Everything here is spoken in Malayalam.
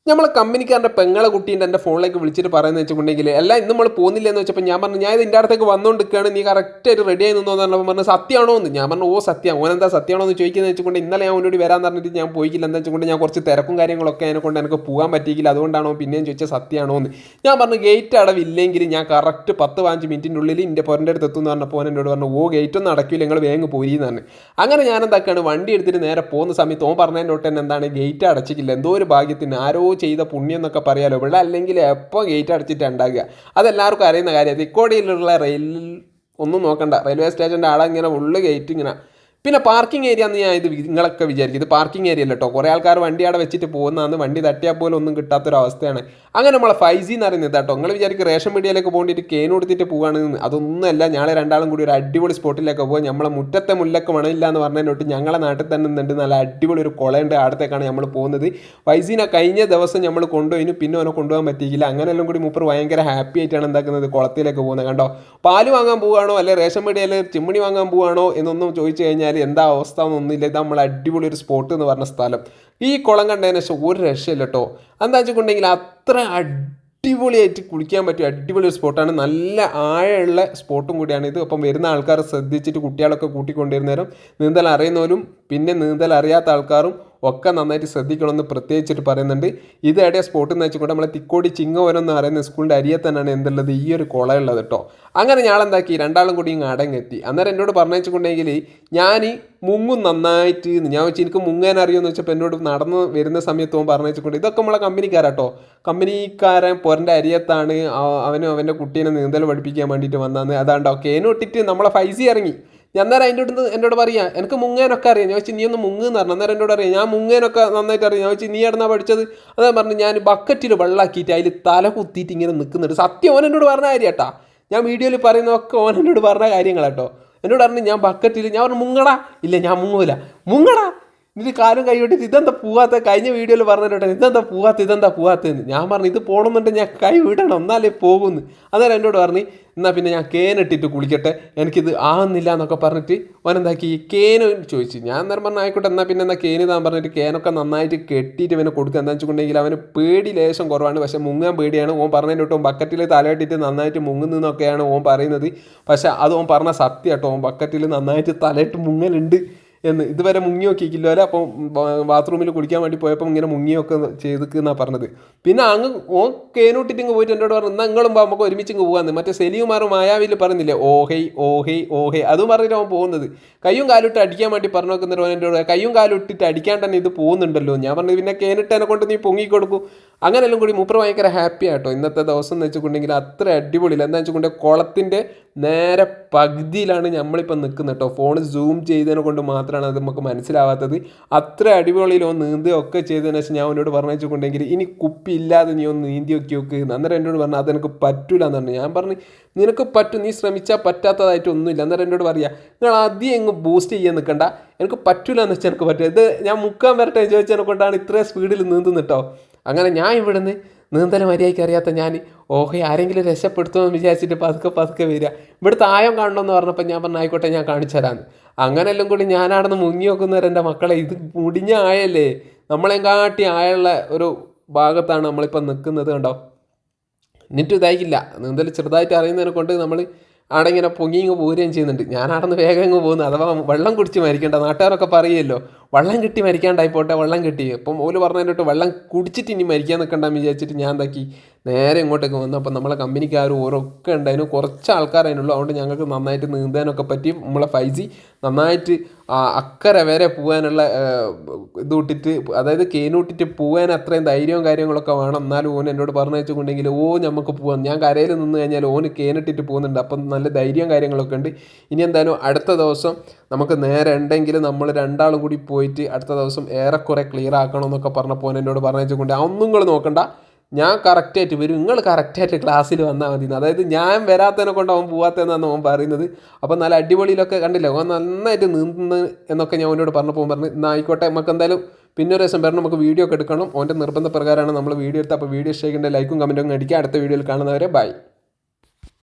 നമ്മളെ കമ്പനിക്കാരൻ്റെ പെങ്ങളെ കുട്ടീൻ്റെ എൻ്റെ ഫോണിലേക്ക് വിളിച്ചിട്ട് പറയുന്നത് വെച്ചിട്ടുണ്ടെങ്കിൽ എല്ലാം ഇന്ന് നമ്മൾ പോകുന്നില്ല എന്ന് വെച്ചപ്പോൾ ഞാൻ പറഞ്ഞു ഞാൻ ഇതിൻ്റെ അടുത്തേക്ക് വന്നുകൊണ്ടിരിക്കുകയാണ്, നീ കറക്റ്റായിട്ട് റെഡി ആയി നിന്നോന്ന് പറഞ്ഞപ്പോൾ പറഞ്ഞു സത്യമാണോ എന്ന്. ഞാൻ പറഞ്ഞു ഓ സത്യം, ഓനെന്താ സത്യമാണോ എന്ന് ചോദിക്കുന്നത് വെച്ചുകൊണ്ട് ഇന്നലെ ഞാൻ അവനോട് വരാൻ പറഞ്ഞിട്ട് ഞാൻ പോയിക്കില്ല. എന്താ വെച്ചുകൊണ്ട് ഞാൻ കുറച്ച് തിരക്കും കാര്യങ്ങളൊക്കെ അതിനെക്കൊണ്ട് എനിക്ക് പോകാൻ പറ്റിയില്ല, അതുകൊണ്ടാണോ പിന്നെയും ചോദിച്ചാൽ സത്യമാണോ എന്ന്. ഞാൻ പറഞ്ഞു ഗേറ്റ് അടവില്ലെങ്കിൽ ഞാൻ കറക്റ്റ് 10-15 മിനിറ്റിൻ്റെ ഉള്ളിൽ എൻ്റെ പുരൻ്റെ അടുത്ത് എത്തുമെന്ന് പറഞ്ഞപ്പോൾ എന്നോട് പറഞ്ഞു ഓ ഗേറ്റ് ഒന്നും അടക്കില്ല, നിങ്ങൾ വേഗം പോയി എന്ന് പറഞ്ഞു. അങ്ങനെ ഞാൻ എന്താക്കുകയാണ് വണ്ടി എടുത്തിട്ട് നേരെ പോകുന്ന സമയത്ത് ഓൻ പറഞ്ഞതിൻ്റെ തൊട്ട് തന്നെ എന്താണ് ഗേറ്റ് അടച്ചിട്ടില്ല, എന്തോ ഒരു ഭാഗ്യത്തിന് ആരോ ചെയ്ത പുണ്യം എന്നൊക്കെ പറയാലോ. ഇവിടെ അല്ലെങ്കിൽ എപ്പോൾ ഗേറ്റ് അടച്ചിട്ട് ഉണ്ടാകുക, അതെല്ലാവർക്കും അറിയുന്ന കാര്യം. തിക്കോടിയിലുള്ള റെയിലിൽ ഒന്നും നോക്കണ്ട, റെയിൽവേ സ്റ്റേഷൻ്റെ ആടെ ഇങ്ങനെ ഉള്ളു ഗേറ്റ് ഇങ്ങനെ. പിന്നെ പാർക്കിംഗ് ഏരിയ എന്ന് ഞാൻ ഇത് നിങ്ങളൊക്കെ വിചാരിക്കും, ഇത് പാർക്കിംഗ് ഏരിയ അല്ല കേട്ടോ. കുറേ ആൾക്കാർ വണ്ടി അവിടെ വെച്ചിട്ട് പോകുന്നതാണ്, വണ്ടി തട്ടിയാൽ പോലും ഒന്നും കിട്ടാത്തൊരവസ്ഥയാണ്. അങ്ങനെ നമ്മളെ 5G എന്ന് പറയുന്നത് കേട്ടോ. നിങ്ങൾ വിചാരിക്കും റേഷൻ പീടികയിലേക്ക് പോകേണ്ടിയിട്ട് കേന് കൊടുത്തിട്ട് പോവുകയാണെന്ന്, അതൊന്നുമല്ല. ഞങ്ങൾ രണ്ടാളും കൂടി ഒരു അടിപൊളി സ്പോട്ടിലേക്ക് പോകുക. നമ്മളെ മുറ്റത്തെ മുല്ലക്ക് മണമില്ല എന്ന് പറഞ്ഞതിനോട്ട് ഞങ്ങളെ നാട്ടിൽ തന്നെ ഉണ്ട് നല്ല അടിപൊളി ഒരു കുളയുണ്ട്, അടുത്തേക്കാണ് നമ്മൾ പോകുന്നത്. 5Gനെ കഴിഞ്ഞ ദിവസം നമ്മൾ കൊണ്ടുപോയിന്, പിന്നെ അവനെ കൊണ്ടുപോകാൻ പറ്റിയില്ല. അങ്ങനെയെല്ലാം കൂടി മൂപ്പർ ഭയങ്കര ഹാപ്പി ആയിട്ടാണ് എന്താക്കുന്നത് കുളത്തിലേക്ക് പോകുന്നത് കണ്ടോ. പാല് വാങ്ങാൻ പോവുകയാണോ അല്ലെ റേഷൻ പീടികയിൽ ചിമ്മിണി വാങ്ങാൻ പോവുകയാണോ എന്നൊന്നും ചോദിച്ചു കഴിഞ്ഞാൽ എന്താ അവസ്ഥ എന്നൊന്നുമില്ല. ഇത് നമ്മൾ അടിപൊളി ഒരു സ്പോട്ട് എന്ന് പറഞ്ഞ സ്ഥലം. ഈ കുളം കണ്ടതിന് ശേഷം ഒരു രക്ഷയില്ല കേട്ടോ. എന്താ വെച്ചിട്ടുണ്ടെങ്കിൽ അത്ര അടിപൊളിയായിട്ട് കുളിക്കാൻ പറ്റിയ അടിപൊളി ഒരു സ്പോട്ടാണ്, നല്ല ആഴമുള്ള സ്പോട്ടും കൂടിയാണ് ഇത്. അപ്പം വരുന്ന ആൾക്കാർ ശ്രദ്ധിച്ചിട്ട് കുട്ടികളൊക്കെ കൂട്ടിക്കൊണ്ടിരുന്നേരം നീന്തൽ അറിയുന്നവരും പിന്നെ നീന്തൽ അറിയാത്ത ആൾക്കാരും ഒക്കെ നന്നായിട്ട് ശ്രദ്ധിക്കണമെന്ന് പ്രത്യേകിച്ചിട്ട് പറയുന്നുണ്ട്. ഇത് എവിടെയാണ് സ്പോട്ട് എന്ന് വെച്ചുകൊണ്ട് നമ്മളെ തിക്കോടി ചിങ്ങവരം എന്ന് പറയുന്ന സ്കൂളിൻ്റെ അരിയെ തന്നെയാണ് എന്തുള്ളത് ഈ ഒരു കുളമുള്ളത് കേട്ടോ. അങ്ങനെ ഞാളെന്താക്കി രണ്ടാളും കൂടി ഇങ്ങ് അടങ്ങെത്തി. അന്നേരം എന്നോട് പറഞ്ഞുകൊണ്ടെങ്കിൽ ഞാൻ മുങ്ങും നന്നായിട്ട് ഞാൻ വെച്ച് എനിക്ക് മുങ്ങാൻ അറിയുമെന്ന് വെച്ചപ്പോൾ എന്നോട് നടന്ന് വരുന്ന സമയത്ത് ഓൻ പറഞ്ഞുകൊണ്ട് ഇതൊക്കെ നമ്മളെ കമ്പനിക്കാരാട്ടോ, കമ്പനിക്കാരൻ പൊരൻ്റെ അരിയത്താണ്, അവനും അവൻ്റെ കുട്ടീനെ നീന്തൽ പഠിപ്പിക്കാൻ വേണ്ടിയിട്ട് വന്നാന്ന്. അതാണ്ടോ കേനും ഇട്ടിട്ട് നമ്മളെ 5G ഇറങ്ങി. ഞാൻ അന്നേരം അതിൻ്റെ അടുത്ത് എന്നോട് പറയാം എനിക്ക് മുങ്ങാനൊക്കെ അറിയാം. ഞാൻ വെച്ച് നീ ഒന്ന് മുങ്ങെന്ന് പറഞ്ഞു. അന്നേരം എന്നോട് അറിയാം ഞാൻ മുങ്ങാനൊക്കെ നന്നായിട്ട് അറിയാം. ഞാൻ വെച്ച് നീ എവിടുന്നാ പഠിച്ചത്? അതേ പറഞ്ഞു ഞാൻ ബക്കറ്റിൽ വെള്ളമാക്കിയിട്ട് അതിൽ തല കുത്തിയിട്ട് ഇങ്ങനെ നിൽക്കുന്നുണ്ട്. സത്യം ഓൻ എന്നോട് പറഞ്ഞ കാര്യം കേട്ടാ, ഞാൻ വീഡിയോയിൽ പറയുന്നതൊക്കെ ഓൻ എന്നോട് പറഞ്ഞ കാര്യങ്ങളാട്ടോ. എന്നോട് പറഞ്ഞു ഞാൻ ബക്കറ്റിൽ, ഞാൻ പറഞ്ഞു മുങ്ങടാ, ഇല്ല ഞാൻ മുങ്ങൂല, മുങ്ങടാ എന്നിട്ട് കാലും കൈവിട്ടിട്ട് ഇതെന്താ പോവാത്ത, കഴിഞ്ഞ വീഡിയോയിൽ പറഞ്ഞിട്ടോ ഇതെന്താ പോവാത്തെന്ന്. ഞാൻ പറഞ്ഞു ഇത് പോകണമെന്നുണ്ട് ഞാൻ കൈ വിടണം എന്നാലേ പോകുന്നു. അന്നേരം എന്നോട് പറഞ്ഞു എന്നാൽ പിന്നെ ഞാൻ കേനിട്ടിട്ട് കുളിക്കട്ടെ, എനിക്കിത് ആവുന്നില്ല എന്നൊക്കെ പറഞ്ഞിട്ട് ഓനെന്താക്കി കേന് ചോദിച്ചു. ഞാൻ അന്നേരം പറഞ്ഞു ആയിക്കോട്ടെ എന്നാൽ പിന്നെ എന്നാൽ കേന് താൻ പറഞ്ഞിട്ട് കേനൊക്കെ നന്നായിട്ട് കെട്ടിയിട്ട് ഇവനെ കൊടുക്കുക. എന്താ വെച്ചിട്ടുണ്ടെങ്കിൽ അവന് പേടി ലേശം കുറവാണ്, പക്ഷേ മുങ്ങാൻ പേടിയാണ്. ഓൻ പറഞ്ഞതിൻ്റെ തൊട്ട് ബക്കറ്റിൽ തലയിട്ടിട്ട് നന്നായിട്ട് മുങ്ങുന്നതൊക്കെയാണ് ഓൻ പറയുന്നത്. പക്ഷേ അത് ഓൻ പറഞ്ഞ സത്യം കേട്ടോ, ഓൻ ബക്കറ്റിൽ നന്നായിട്ട് തലയിട്ട് മുങ്ങലുണ്ട് എന്ന്. ഇതുവരെ മുങ്ങി നോക്കിക്കില്ലോ അല്ലേ. അപ്പം ബാത്റൂമിൽ കുളിക്കാൻ വേണ്ടി പോയപ്പോൾ ഇങ്ങനെ മുങ്ങിയൊക്കെ ചെയ്തിക്കെന്നാണ് പറഞ്ഞത്. പിന്നെ അങ്ങ് ഓൻ കേനൂട്ടിട്ട് ഇങ്ങ് പോയിട്ട് എന്നോട് പറഞ്ഞു എന്നാൽ നിങ്ങളും നമുക്ക് ഒരുമിച്ച് ഇങ്ങ് പോകാമെന്ന്. മറ്റേ സെലിയുമാറും മായാവിൽ പറയുന്നില്ലേ ഓഹേ ഓഹേ ഓഹേ, അതും പറഞ്ഞിട്ട് അവൻ പോകുന്നത്. കയ്യും കാലിട്ട് അടിക്കാൻ വേണ്ടി പറഞ്ഞു നോക്കുന്നവർ അവൻ എന്നോട് കയ്യും കാലിട്ടിട്ട് അടിക്കാൻ തന്നെ ഇത് പോകുന്നുണ്ടല്ലോ. ഞാൻ പറഞ്ഞു പിന്നെ കേനിട്ടതിനെ കൊണ്ട് നീ പൊങ്ങിക്കൊടുക്കും. അങ്ങനെല്ലാം കൂടി മൂപ്പർ ഭയങ്കര ഹാപ്പി ആട്ടോ ഇന്നത്തെ ദിവസം എന്ന് വെച്ചിട്ടുണ്ടെങ്കിൽ. അത്ര അടിപൊളിയില്ല. എന്താ വെച്ചിട്ടുണ്ടെങ്കിൽ കുളത്തിൻ്റെ നേരെ പകുതിയിലാണ് നമ്മളിപ്പോൾ നിൽക്കുന്നത് കേട്ടോ. ഫോൺ സൂം ചെയ്തതിനെ കൊണ്ട് മാത്രമാണ് അത് നമുക്ക് മനസ്സിലാവാത്തത്. അത്ര അടിപൊളിയിലോ നീന്തുകയൊക്കെ ചെയ്തതിന് ശേഷം ഞാൻ അവനോട് പറഞ്ഞു വെച്ചിട്ടുണ്ടെങ്കിൽ ഇനി കുപ്പി ഇല്ലാതെ നീ ഒന്ന് നീന്തി നോക്കി. അന്നേരം എന്നോട് പറഞ്ഞു അതെനിക്ക് പറ്റൂല എന്ന് പറഞ്ഞു. ഞാൻ പറഞ്ഞു നിനക്ക് പറ്റും, നീ ശ്രമിച്ചാൽ പറ്റാത്തതായിട്ട് ഒന്നുമില്ല. അന്നേരം എന്നോട് പറയുക നിങ്ങൾ ആദ്യം എങ്ങ് ബൂസ്റ്റ് ചെയ്യാൻ നിൽക്കണ്ട, എനിക്ക് പറ്റൂല എന്ന് വെച്ചാൽ എനിക്ക് പറ്റും. ഇത് ഞാൻ മുക്കാൻ വരട്ടെ ചോദിച്ചതിനെ കൊണ്ടാണ് ഇത്രയും സ്പീഡിൽ നീന്തുന്നു കേട്ടോ. അങ്ങനെ ഞാൻ ഇവിടുന്ന് നീന്തൽ മര്യാദയ്ക്ക് അറിയാത്ത ഞാൻ ഓഹേ ആരെങ്കിലും രക്ഷപ്പെടുത്തുമെന്ന് വിചാരിച്ചിട്ട് പതുക്കെ വരിക. ഇവിടുത്തെ ആയം കാണണമെന്ന് പറഞ്ഞപ്പോൾ ഞാൻ പറഞ്ഞു ആയിക്കോട്ടെ ഞാൻ കാണിച്ചു തരാമെന്ന്. അങ്ങനെല്ലാം കൂടി ഞാനാണെന്ന് മുങ്ങി നോക്കുന്നവരെ എൻ്റെ മക്കളെ ഇത് മുടിഞ്ഞ ആയല്ലേ, നമ്മളെയും കാട്ടി ആയുള്ള ഒരു ഭാഗത്താണ് നമ്മളിപ്പോൾ നിൽക്കുന്നത് കണ്ടോ. എന്നിട്ട് ഇതായിക്കില്ല നീന്തൽ ചെറുതായിട്ട് അറിയുന്നതിനെ കൊണ്ട് നമ്മൾ അവിടെ ഇങ്ങനെ പൊങ്ങിങ്ങ് പോരുകയും ചെയ്യുന്നുണ്ട്. ഞാൻ അവിടെ നിന്ന് വേഗം ഇങ്ങ് പോകുന്നു. അഥവാ വെള്ളം കുടിച്ച് മരിക്കേണ്ട നാട്ടുകാരൊക്കെ പറയുമല്ലോ വെള്ളം കിട്ടി മരിക്കാണ്ടായിപ്പോട്ടെ, വെള്ളം കിട്ടി. അപ്പം ഓല് പറഞ്ഞതിൻ്റെ വെള്ളം കുടിച്ചിട്ട് ഇനി മരിക്കാൻ നിൽക്കണ്ടെന്ന് വിചാരിച്ചിട്ട് ഞാൻ എന്താക്കി നേരെ ഇങ്ങോട്ടേക്ക് വന്നു. അപ്പം നമ്മളെ കമ്പനിക്കാർ ഓരൊക്കെ ഉണ്ടായിരുന്നു, കുറച്ച് ആൾക്കാരതിനുള്ളൂ. അതുകൊണ്ട് ഞങ്ങൾക്ക് നന്നായിട്ട് നീന്താനൊക്കെ പറ്റി. നമ്മളെ 5G നന്നായിട്ട് അക്കരെ വരെ പോകാനുള്ള ഇത് ഇട്ടിട്ട്, അതായത് കേനൂട്ടിട്ട് പോകാൻ അത്രയും ധൈര്യവും കാര്യങ്ങളൊക്കെ വേണം. എന്നാലും ഓൻ എന്നോട് പറഞ്ഞു വെച്ചിട്ടുണ്ടെങ്കിൽ നമുക്ക് പോകാം. ഞാൻ കരയിൽ നിന്ന് കഴിഞ്ഞാൽ ഓന് കേനിട്ടിട്ട് പോകുന്നുണ്ട്. അപ്പം നല്ല ധൈര്യവും കാര്യങ്ങളൊക്കെ ഉണ്ട്. ഇനി എന്തായാലും അടുത്ത ദിവസം നമുക്ക് നേരെ ഉണ്ടെങ്കിൽ നമ്മൾ രണ്ടാളും കൂടി പോയിട്ട് അടുത്ത ദിവസം ഏറെക്കുറെ ക്ലിയർ ആക്കണമെന്നൊക്കെ പറഞ്ഞപ്പോൾ എന്നോട് പറഞ്ഞു വെച്ചുകൊണ്ട് അതൊന്നും നിങ്ങൾ നോക്കണ്ട, ഞാൻ കറക്റ്റായിട്ട് വരും, നിങ്ങൾ കറക്റ്റായിട്ട് ക്ലാസ്സിൽ വന്നാൽ മതി. അതായത് ഞാൻ വരാത്തതിനെ കൊണ്ട് അവൻ പോകാത്തതെന്നാണ് അവൻ പറയുന്നത്. അപ്പം നല്ല അടിപൊളിയിലൊക്കെ കണ്ടില്ല അവൻ നന്നായിട്ട് നീന്തുന്നു എന്നൊക്കെ ഞാൻ അവനോട് പറഞ്ഞപ്പോൾ പറഞ്ഞു എന്നാൽ ആയിക്കോട്ടെ നമുക്ക് എന്തായാലും പിന്നെ ഒരു ദിവസം പറഞ്ഞു നമുക്ക് വീഡിയോ ഒക്കെ എടുക്കണം. അവൻ്റെ നിർബന്ധ പ്രകാരമാണ് നമ്മൾ വീഡിയോ എടുത്തത്. അപ്പോൾ വീഡിയോ ഇഷ്ടമാക്കേണ്ട ലൈക്കും കമൻറ്റും അടിക്കുക. അടുത്ത വീഡിയോയിൽ കാണുന്നവരെ ബൈ.